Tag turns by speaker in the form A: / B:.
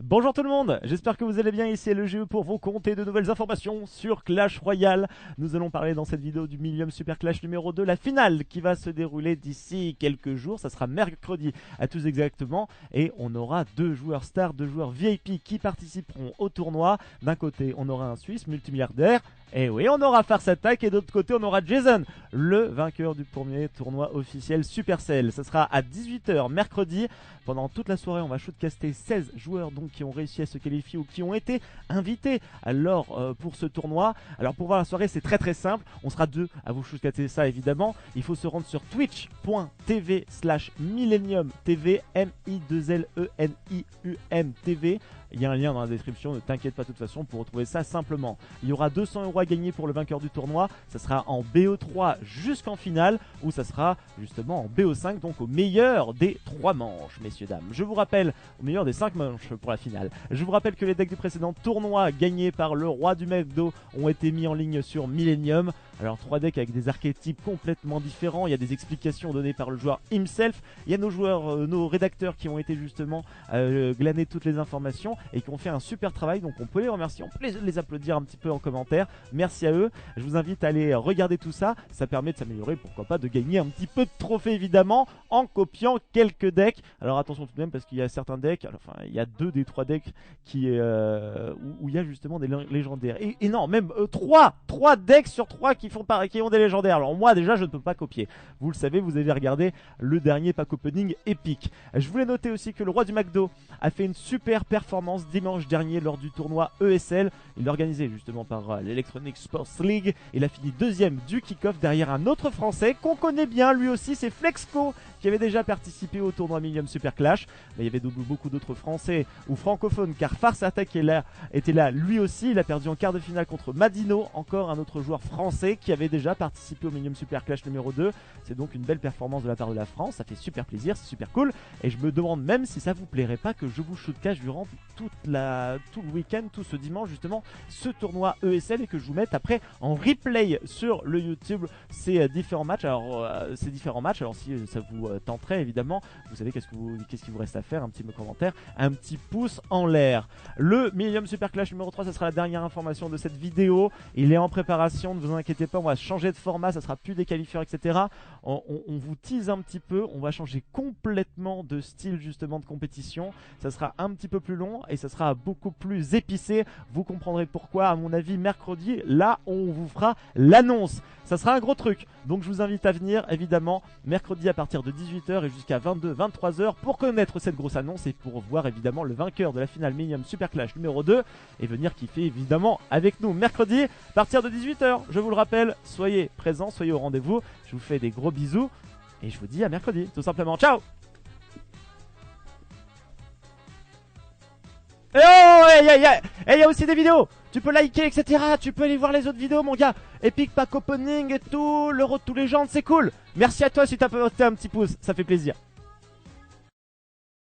A: Bonjour tout le monde, j'espère que vous allez bien, ici est le GE pour vos comptes et de nouvelles informations sur Clash Royale. Nous allons parler dans cette vidéo du Millennium Super Clash numéro 2, la finale qui va se dérouler d'ici quelques jours. Ça sera mercredi à tous exactement et on aura deux joueurs stars, deux joueurs VIP qui participeront au tournoi. D'un côté on aura un Suisse multimilliardaire. Et oui, on aura Farce Attack et d'autre côté on aura Jason, le vainqueur du premier tournoi officiel Supercell. Ça sera à 18 h mercredi. Pendant toute la soirée, on va shootcaster 16 joueurs donc qui ont réussi à se qualifier ou qui ont été invités alors pour ce tournoi. Alors pour voir la soirée, c'est très simple. On sera deux à vous shootcaster ça évidemment. Il faut se rendre sur twitch.tv/millennium.tv MI2LENIUM.tv. Il y a un lien dans la description, ne t'inquiète pas de toute façon pour retrouver ça simplement. Il y aura 200 € à gagner pour le vainqueur du tournoi. Ça sera en BO3 jusqu'en finale ou ça sera justement en BO5, donc au meilleur des 3 manches, messieurs dames. Je vous rappelle, au meilleur des 5 manches pour la finale. Je vous rappelle que les decks du précédent tournoi gagnés par le roi du McDo ont été mis en ligne sur Millennium. Alors 3 decks avec des archétypes complètement différents, il y a des explications données par le joueur himself, il y a nos joueurs, nos rédacteurs qui ont été justement glaner toutes les informations et qui ont fait un super travail, donc on peut les remercier, on peut les applaudir un petit peu en commentaire, merci à eux. Je vous invite à aller regarder tout ça, ça permet de s'améliorer, pourquoi pas de gagner un petit peu de trophées évidemment en copiant quelques decks. Alors attention tout de même parce qu'il y a certains decks, enfin il y a 2 des 3 decks qui, où il y a justement des légendaires, et non, même 3 decks sur 3 qui ont des légendaires. Alors moi déjà je ne peux pas copier. Vous le savez, vous avez regardé le dernier pack opening épique. Je voulais noter aussi que le roi du McDo a fait une super performance dimanche dernier lors du tournoi ESL. Il est organisé justement par l'Electronic Sports League. Il a fini deuxième du kick-off derrière un autre français qu'on connaît bien lui aussi, c'est Flexco, qui avait déjà participé au tournoi Millennium Super Clash. Mais il y avait beaucoup d'autres français ou francophones car Farce Attack était là lui aussi. Il a perdu en quart de finale contre Madino, encore un autre joueur français qui avait déjà participé au Millennium Super Clash numéro 2. C'est donc une belle performance de la part de la France, ça fait super plaisir, c'est super cool. Et je me demande même si ça vous plairait pas que je vous shootcache durant tout le week-end, tout ce dimanche justement, ce tournoi ESL, et que je vous mette après en replay sur le YouTube ces différents matchs. Alors si ça vous tenterait évidemment, vous savez qu'est-ce qu'il vous reste à faire, un petit commentaire, un petit pouce en l'air. Le Millennium Super Clash numéro 3, ça sera la dernière information de cette vidéo. Il est en préparation, ne vous inquiétez pas, on va changer de format, ça sera plus des qualifieurs, etc. On vous tease un petit peu, on va changer complètement de style justement de compétition. Ça sera un petit peu plus long et ça sera beaucoup plus épicé. Vous comprendrez pourquoi, à mon avis, mercredi, là on vous fera l'annonce. Ça sera un gros truc, donc je vous invite à venir évidemment mercredi à partir de 18 h et jusqu'à 22-23 h pour connaître cette grosse annonce et pour voir évidemment le vainqueur de la finale Millennium Super Clash numéro 2 et venir kiffer évidemment avec nous mercredi à partir de 18 h. Je vous le rappelle, soyez présents, soyez au rendez-vous. Je vous fais des gros bisous et je vous dis à mercredi tout simplement. Ciao. Et oh, il y a aussi des vidéos. Tu peux liker, etc. Tu peux aller voir les autres vidéos, mon gars. Epic pack opening et tout, l'euro de tous les gens, c'est cool. Merci à toi si t'as posté un petit pouce, ça fait plaisir.